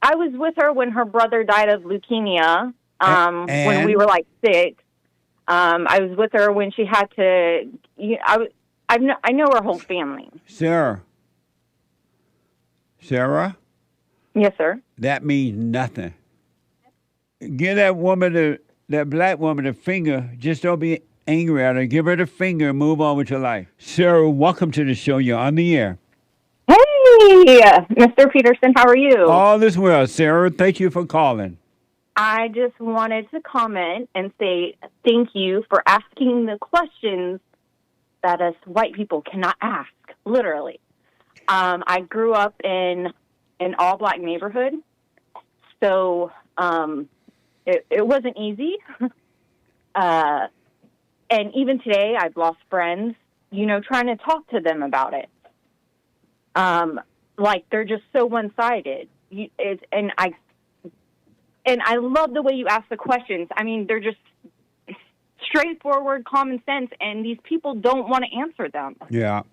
I was with her when her brother died of leukemia. When we And were like 6. I was with her when she had to. I know her whole family. Sarah, Sarah, Yes, sir. that means nothing. Give that woman that black woman the finger. Just don't be angry at her. Give her the finger and move on with your life. Sarah, welcome to the show. You're on the air. Hey, Mr. Peterson, how are you? All is well, Sarah. Thank you for calling. I just wanted to comment and say thank you for asking the questions that us white people cannot ask, literally. I grew up in an all-black neighborhood, so it wasn't easy. And even today, I've lost friends, trying to talk to them about it. Like, they're just so one-sided. And I love the way you ask the questions. I mean, they're just straightforward, common sense, and these people don't want to answer them. Yeah.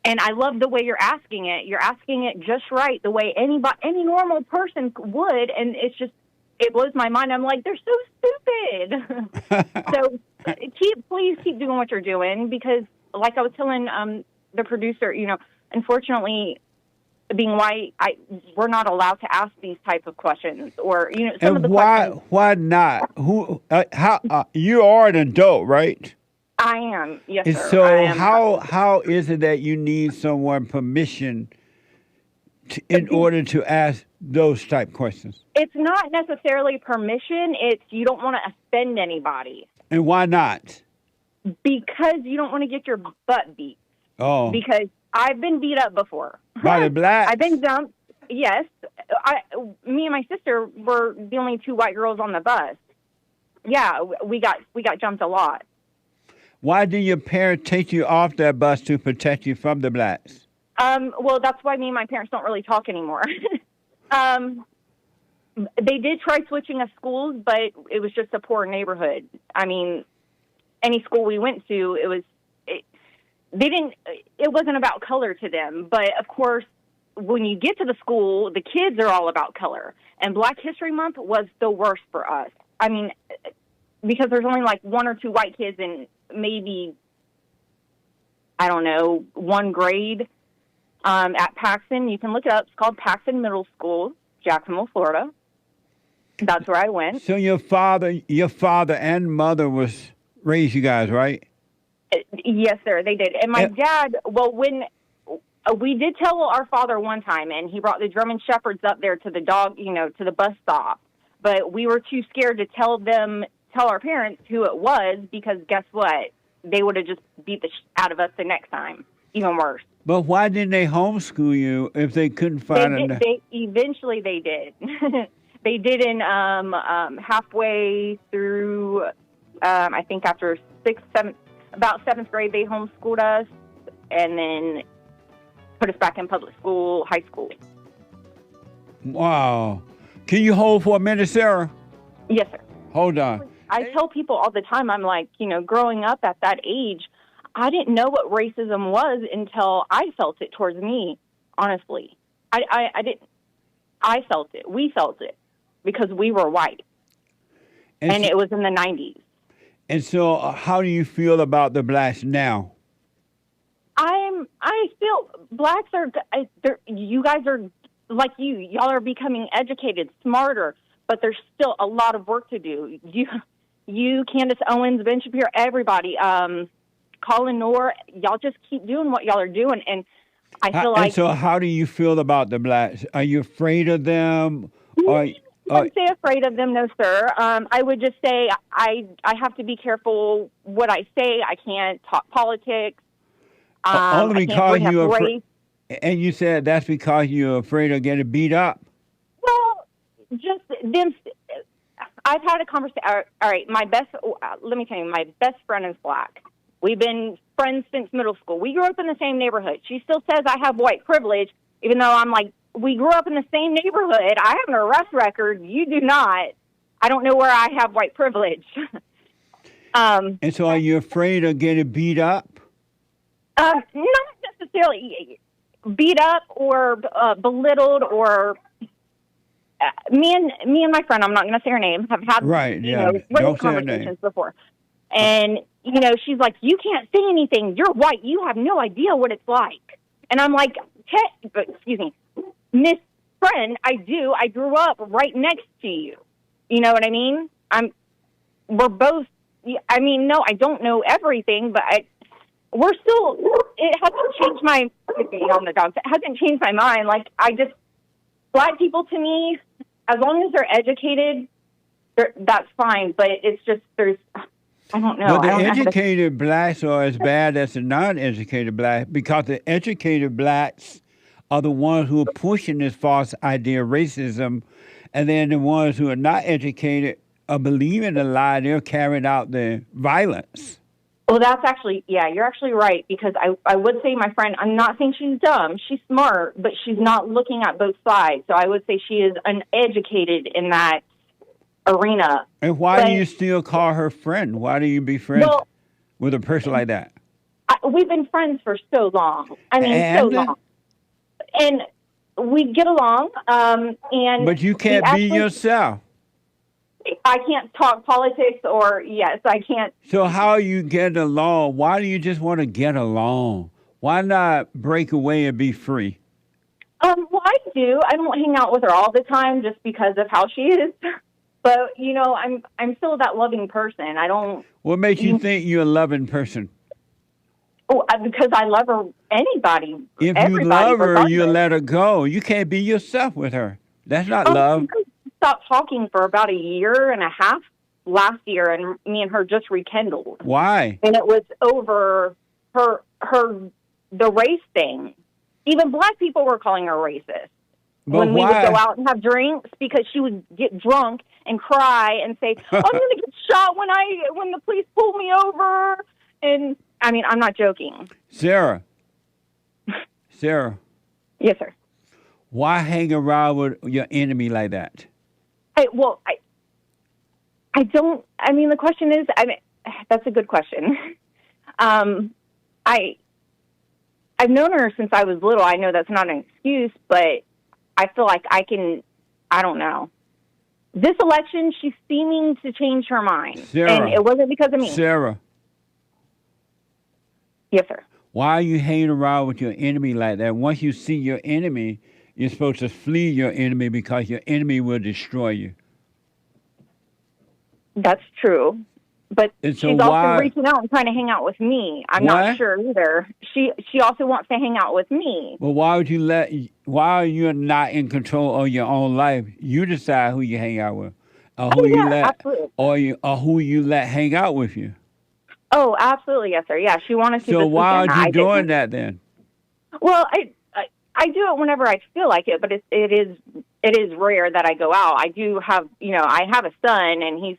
And I love the way you're asking it. You're asking it just right, the way any normal person would, and it blows my mind. I'm like, they're so stupid. So please keep doing what you're doing, because, like I was telling the producer, unfortunately, being white, we're not allowed to ask these type of questions, or some of the questions. Why not? How you are an adult, right? I am, yes, And sir. so I am. how is it that you need someone permission in order to ask those type questions? It's not necessarily permission. It's you don't want to offend anybody. And why not? Because you don't want to get your butt beat. Oh, Because I've been beat up before. by the blacks? I've been dumped. Yes. Me and my sister were the only 2 white girls on the bus. Yeah, we got jumped a lot. Why did your parents take you off that bus to protect you from the blacks? Well, that's why me and my parents don't really talk anymore. They did try switching us schools, but it was just a poor neighborhood. I mean, any school we went to, it wasn't about color to them. But of course, when you get to the school, the kids are all about color. And Black History Month was the worst for us. I mean, because there's only like 1 or 2 white kids in maybe, I don't know, 1 grade at Paxton. You can look it up. It's called Paxton Middle School, Jacksonville, Florida. That's where I went. So your father and mother was raised you guys, right? Yes, sir, they did. And my dad, well, when we did tell our father one time, and he brought the German Shepherds up there to the to the bus stop. But we were too scared to tell our parents who it was, because guess what? They would have just beat the out of us the next time, even worse. But why didn't they homeschool you if they couldn't find Eventually they did. They did in halfway through, I think after about 7th grade, they homeschooled us, and then put us back in public school, high school. Wow. Can you hold for a minute, Sarah? Yes, sir. Hold on. I tell people all the time, I'm like, growing up at that age, I didn't know what racism was until I felt it towards me, honestly. I didn't. I felt it. We felt it because we were white. And it was in the 90s. And so how do you feel about the blacks now? I feel blacks are, you guys are like y'all are becoming educated, smarter, but there's still a lot of work to do. You, Candace Owens, Ben Shapiro, everybody, Colin Noor, y'all just keep doing what y'all are doing. And I feel like... And so how do you feel about the blacks? Are you afraid of them? I wouldn't say afraid of them, no, sir. I would just say I have to be careful what I say. I can't talk politics. Only because you're afraid. And you said that's because you're afraid of getting beat up. Well, just them. I've had a conversation. All right, let me tell you, my best friend is black. We've been friends since middle school. We grew up in the same neighborhood. She still says I have white privilege, even though I'm like, we grew up in the same neighborhood. I have an arrest record. You do not. I don't know where I have white privilege. And so are you afraid of getting beat up? Not necessarily beat up or belittled or me and my friend, I'm not going to say her name, have had Right, you yeah. know regular Don't say her name. conversations before, and you know she's like, you can't say anything. You're white. You have no idea what it's like. And I'm like, excuse me, Miss Friend, I do. I grew up right next to you. You know what I mean? We're both. I mean, no, I don't know everything, but we're still. It hasn't changed my. On the dogs. It hasn't changed my mind. Like Black people to me, as long as they're educated, that's fine. But it's just I don't know. Well, the educated blacks are as bad as the non-educated black because the educated blacks are the ones who are pushing this false idea of racism, and then the ones who are not educated are believing the lie. They're carrying out the violence. Well, that's actually, yeah, you're actually right, because I would say my friend, I'm not saying she's dumb. She's smart, but she's not looking at both sides. So I would say she is uneducated in that arena. And why do you still call her friend? Why do you be friends with a person like that? We've been friends for so long. I mean, so long. And we get along. But you can't be yourself. I can't talk politics yes, I can't. So how you get along? Why do you just want to get along? Why not break away and be free? Well, I do. I don't hang out with her all the time just because of how she is. But, you know, I'm still that loving person. I don't... What makes you think you're a loving person? Oh, because I love her, anybody. If you love her, you let her go. You can't be yourself with her. That's not love. Stopped talking for about a year and a half last year, and me and her just rekindled. Why? And it was over the race thing. Even Black people were calling her racist. But when why? We would go out and have drinks, because she would get drunk and cry and say, I'm going to get shot when the police pull me over. And, I mean, I'm not joking. Sarah. Yes, sir. Why hang around with your enemy like that? I don't, I mean, the question is, that's a good question. I've known her since I was little. I know that's not an excuse, but I feel like I don't know. This election, she's seeming to change her mind. Sarah, and it wasn't because of me. Sarah. Yes, sir. Why are you hanging around with your enemy like that? Once you see your enemy, you're supposed to flee your enemy because your enemy will destroy you. That's true. But she's also reaching out and trying to hang out with me. I'm not sure either. She also wants to hang out with me. Well, why are you not in control of your own life? You decide who you hang out with, or who you let hang out with you. Oh, absolutely, yes, sir. Yeah, she wanted to. So why are you doing that then? Well, I do it whenever I feel like it, but it is rare that I go out. I do have, I have a son, and he's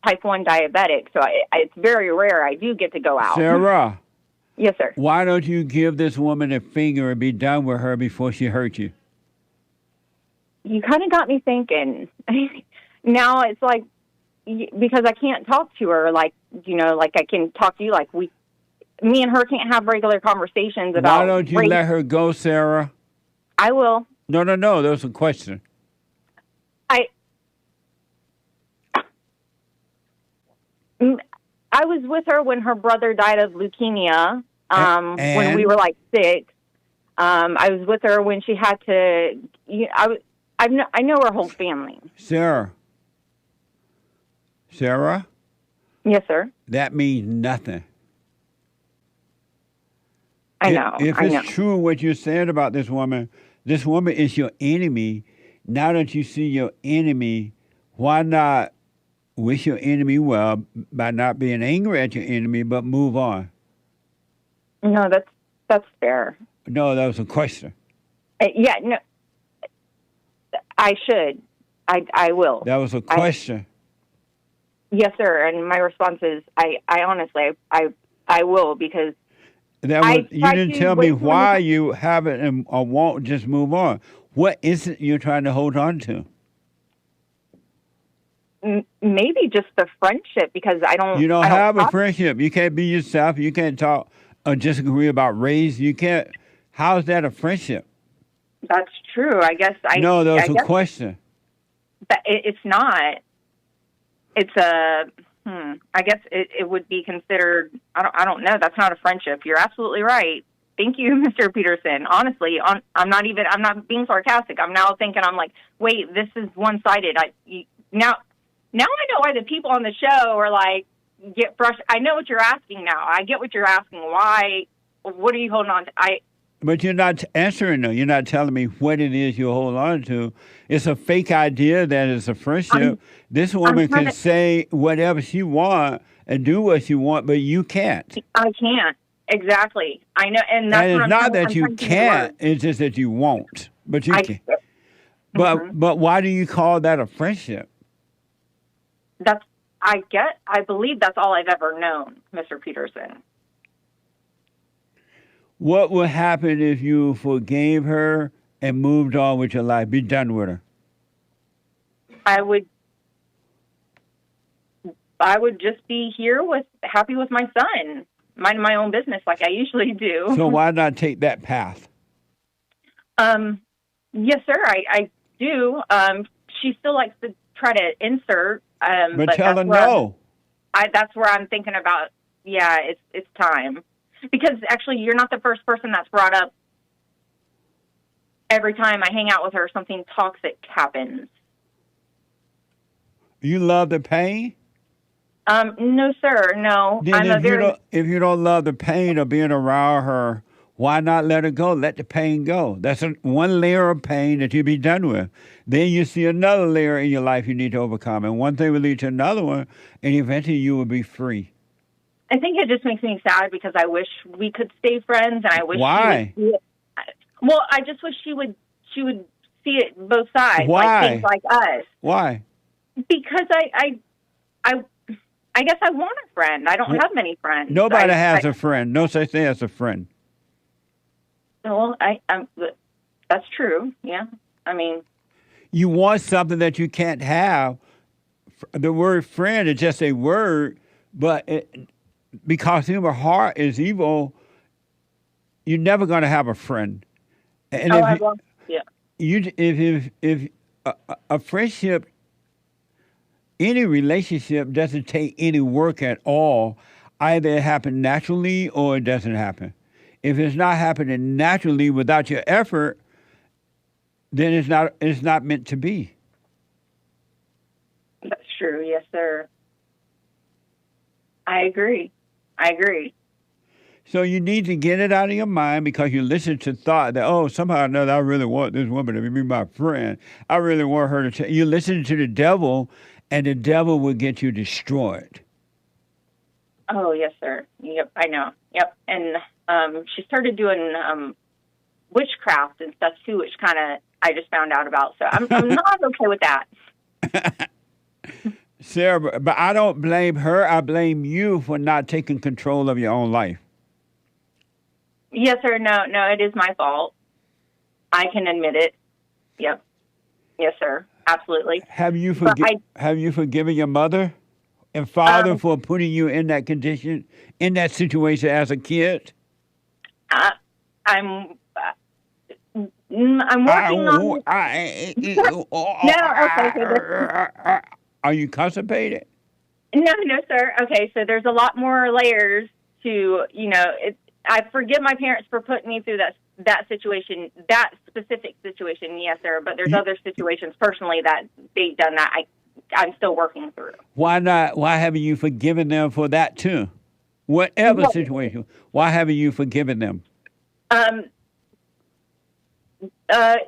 type 1 diabetic, so it's very rare I do get to go out. Sarah. Yes, sir. Why don't you give this woman a finger and be done with her before she hurts you? You kind of got me thinking. Now it's like, because I can't talk to her like I can talk to you, like me and her can't have regular conversations about. Why don't you let her go, Sarah? I will. No, that was a question. I was with her when her brother died of leukemia, when we were like 6. I was with her when she had to. I know her whole family. Sarah. Yes, sir. That means nothing. I know. If it's true what you're saying about this woman is your enemy. Now that you see your enemy, why not wish your enemy well by not being angry at your enemy, but move on? No, that's fair. No, that was a question. Yeah, no. I should. I will. That was a question. Yes, sir. And my response is, I honestly, I will, because you didn't tell me why you haven't or won't just move on. What is it you're trying to hold on to? Maybe just the friendship, because I don't. You don't have a friendship. You can't be yourself. You can't talk or disagree about race. You can't. How's that a friendship? That's true. I guess No, that was a question. But it's not. It's a. I guess it would be considered. I don't know. That's not a friendship. You're absolutely right. Thank you, Mr. Peterson. Honestly, I'm not being sarcastic. I'm now thinking. I'm like, wait, this is one-sided. Now I know why the people on the show are like get frustrated. I know what you're asking now. I get what you're asking. Why? What are you holding on to? But you're not answering though. You're not telling me what it is you hold on to. It's a fake idea that it's a friendship. This woman can say whatever she wants and do what she wants, but you can't. I can't. Exactly. I know. And that's it's not that you can't. It's just that you won't. But you can. But why do you call that a friendship? I believe that's all I've ever known, Mr. Peterson. What would happen if you forgave her and moved on with your life? Be done with her. I would just be here happy with my son, minding my own business like I usually do. So why not take that path? Yes, sir. I do. She still likes to try to insert. But tell her no. That's where I'm thinking about. Yeah, it's time. Because actually, you're not the first person that's brought up every time I hang out with her, something toxic happens. You love the pain? No, sir. No. Then if you don't love the pain of being around her, why not let her go? Let the pain go. That's one layer of pain that you'll be done with. Then you see another layer in your life you need to overcome. And one thing will lead to another one, and eventually you will be free. I think it just makes me sad because I wish we could stay friends, and I wish. Why? Well, I just wish she would see it both sides. Why? Like things like us. Why? Because I guess I want a friend. I don't have many friends. Nobody has a friend. No such thing as a friend. Well, that's true. Yeah. I mean, you want something that you can't have. The word friend is just a word, but because human heart is evil, you're never going to have a friend. And if a friendship, any relationship doesn't take any work at all. Either it happens naturally or it doesn't happen. If it's not happening naturally without your effort, then it's not meant to be. That's true. Yes, sir. I agree. So you need to get it out of your mind because you listen to thought that, somehow or another, I really want this woman to be my friend. I really want her to. You listen to the devil, and the devil will get you destroyed. Oh, yes, sir. Yep, I know. Yep. And she started doing witchcraft and stuff, too, which kind of I just found out about. So I'm not okay with that. Sarah, but I don't blame her. I blame you for not taking control of your own life. Yes, sir. No, it is my fault. I can admit it. Yep. Yes, sir. Absolutely. Have you forgiven your mother and father for putting you in that condition, in that situation as a kid? I'm working on. Are you constipated? No, sir. Okay, so there's a lot more layers to, I forgive my parents for putting me through that situation, that specific situation, yes, sir. But there's other situations personally that they've done that I'm still working through. Why not? Why haven't you forgiven them for that too? Whatever situation, why haven't you forgiven them? My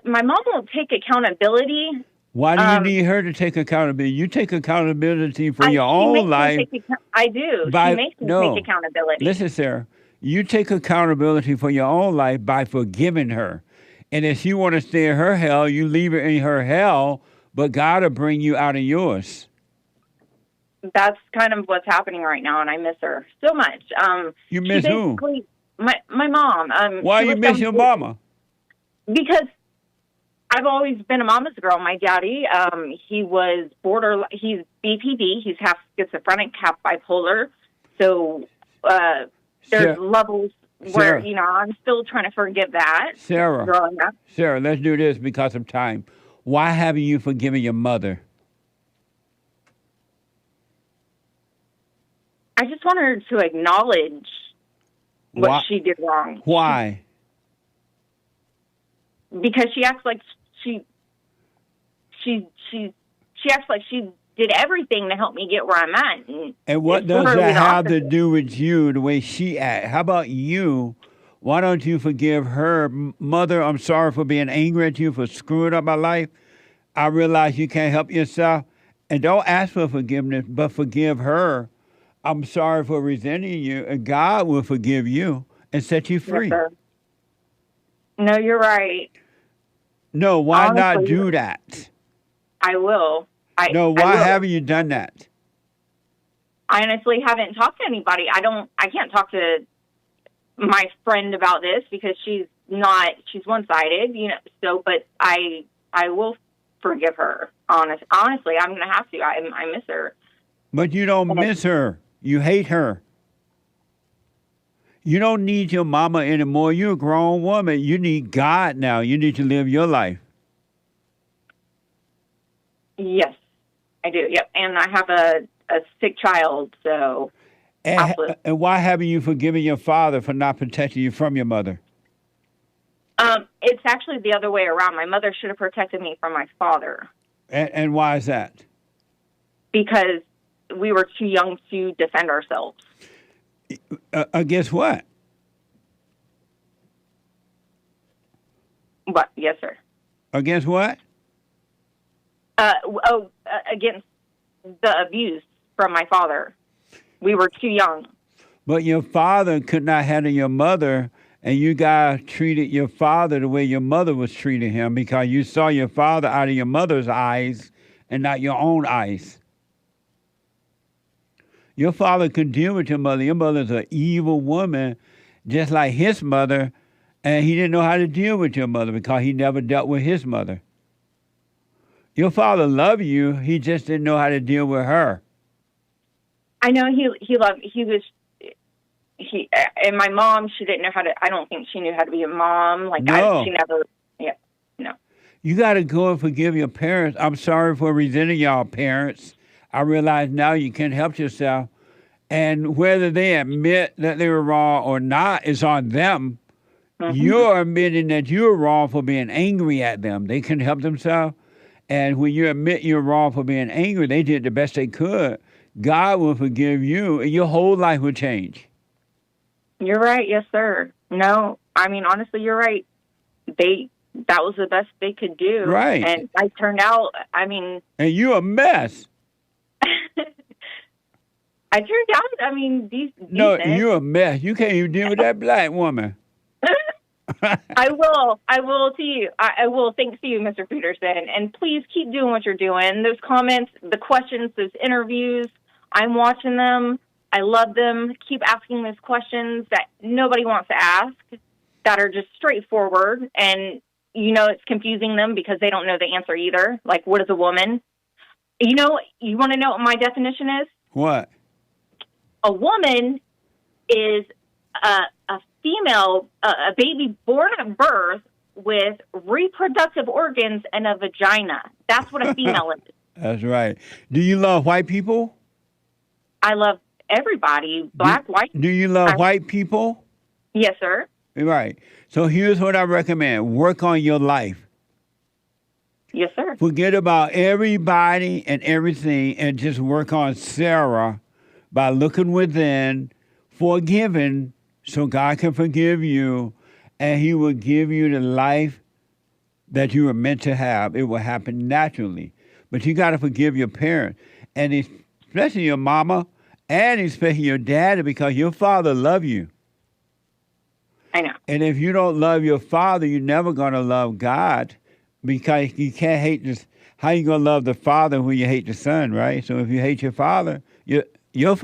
mom will take accountability. Why do you need her to take accountability? You take accountability for your own life. I do. She makes me take accountability. Listen, Sarah. You take accountability for your own life by forgiving her. And if you want to stay in her hell, you leave her in her hell, but God will bring you out of yours. That's kind of what's happening right now, and I miss her so much. You miss who? My mom. Why you miss your mama? Because I've always been a mama's girl. My daddy, he was he's BPD. He's half schizophrenic, half bipolar. So there's levels where, Sarah, I'm still trying to forgive that. Sarah, growing up. Sarah, let's do this because of time. Why haven't you forgiven your mother? I just want her to acknowledge what Why? she did wrong. Why? Because she acts like she acts like she did everything to help me get where I'm at. And what it's does literally that the have to opposite. do with you, the way she act? How about you? Why don't you forgive her? Mother, I'm sorry for being angry at you, for screwing up my life. I realize you can't help yourself. And don't ask for forgiveness, but forgive her. I'm sorry for resenting you, and God will forgive you and set you Yes, free. sir. No, you're right. No, why not Honestly, do that? I will. No, I why will. haven't you done that? I honestly haven't talked to anybody. I can't talk to my friend about this because she's one-sided, so, but I will forgive her. Honestly, I'm going to have to. I miss her. But you don't miss her. You hate her. You don't need your mama anymore. You're a grown woman. You need God now. You need to live your life. Yes, I do. Yep. And I have a sick child, so absolutely. And why haven't you forgiven your father for not protecting you from your mother? It's actually the other way around. My mother should have protected me from my father And why is that? because we were too young to defend ourselves. Against what? But yes, sir. Against what? Against the abuse from my father. We were too young. But your father could not handle your mother, and you guys treated your father the way your mother was treating him because you saw your father out of your mother's eyes and not your own eyes. Your father could deal with your mother. Your mother's an evil woman, just like his mother, and he didn't know how to deal with your mother because he never dealt with his mother. Your father loved you. He just didn't know how to deal with her. I know and my mom, she didn't know how to, I don't think she knew how to be a mom. Like, No. she never, yeah, no. You got to go and forgive your parents. I'm sorry for resenting y'all parents. I realize now you can't help yourself. And whether they admit that they were wrong or not is on them. Mm-hmm. You're admitting that you're wrong for being angry at them. They couldn't help themselves. And when you admit you're wrong for being angry, they did the best they could. God will forgive you, and your whole life will change. You're right. Yes, sir. No, I mean, honestly, you're right. That was the best they could do. Right. And I turned out, I mean. And you're a mess. I turned out, I mean, decent. No, you're a mess. You can't even deal with that black woman. I will to you. I will. Thanks to you, Mr. Peterson. And please keep doing what you're doing. Those comments, the questions, those interviews, I'm watching them. I love them. Keep asking those questions that nobody wants to ask, that are just straightforward. And, it's confusing them because they don't know the answer either. Like, what is a woman? You want to know what my definition is? What? A woman is a female, a baby born at birth with reproductive organs and a vagina. That's what a female is. That's right. Do you love white people? I love everybody, black, white. Do you love white people? Yes, sir. Right. So here's what I recommend. Work on your life. Yes, sir. Forget about everybody and everything and just work on Sarah by looking within, forgiving, so God can forgive you, and He will give you the life that you were meant to have. It will happen naturally. But you got to forgive your parents, and especially your mama, and especially your daddy, because your father loved you. I know. And if you don't love your father, you're never going to love God, because you can't hate this. How you going to love the father when you hate the son, right? So if you hate your father, your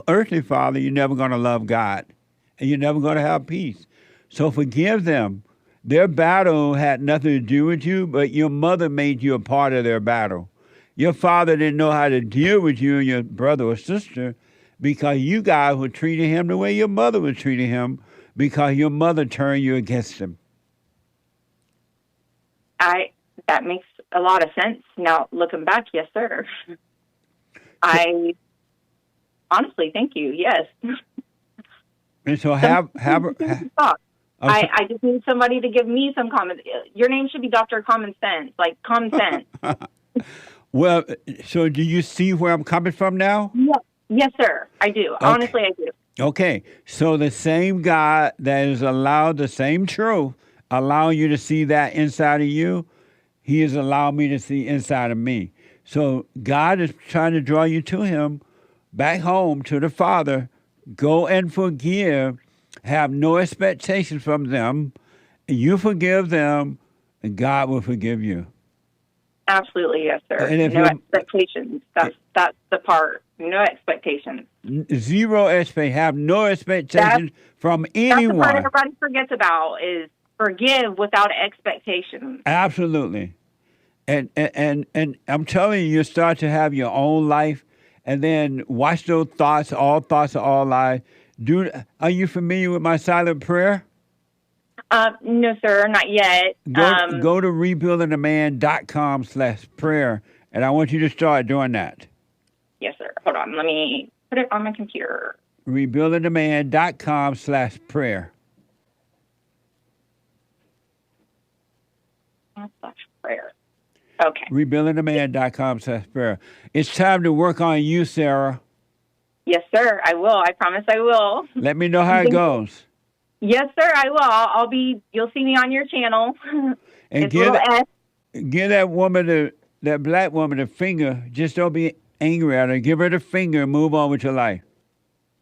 earthly father, you're never going to love God. And you're never going to have peace. So forgive them. Their battle had nothing to do with you, but your mother made you a part of their battle. Your father didn't know how to deal with you and your brother or sister because you guys were treating him the way your mother was treating him because your mother turned you against him. That makes a lot of sense now looking back. Yes, sir. I honestly, thank you. Yes. And so I just need somebody to give me some common. Your name should be Dr. Common Sense, like common sense. Well, so do you see where I'm coming from now? Yes, sir. I do. Okay. Honestly, I do. Okay. So the same God that has allowed the same truth, allowing you to see that inside of you, he has allowed me to see inside of me. So God is trying to draw you to him, back home to the Father. Go and forgive. Have no expectations from them. You forgive them, and God will forgive you. Absolutely, yes, sir. And no expectations. That's the part. No expectations. Zero expectations. Have no expectations from anyone. That's the part everybody forgets about is forgive without expectations. Absolutely. And I'm telling you, you start to have your own life, and then watch those thoughts are all lies. Are you familiar with my silent prayer? No, sir, not yet. Go to rebuildingaman.com/prayer, and I want you to start doing that. Yes, sir. Hold on. Let me put it on my computer. Rebuildingaman.com/prayer. /prayer. Okay. Rebuildingaman.com/prayer. It's time to work on you, Sarah. Yes, sir. I will. I promise I will. Let me know how it goes. Yes, sir. I will. I'll be. You'll see me on your channel. And give that woman, that black woman, a finger. Just don't be angry at her. Give her the finger and move on with your life.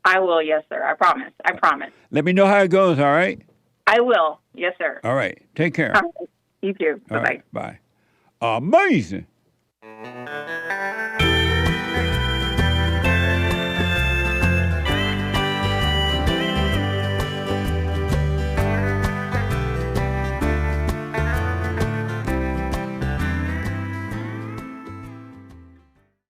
I will. Yes, sir. I promise. I promise. Let me know how it goes. All right. I will. Yes, sir. All right. Take care. All right. You too. Bye-bye. Right, bye. Amazing.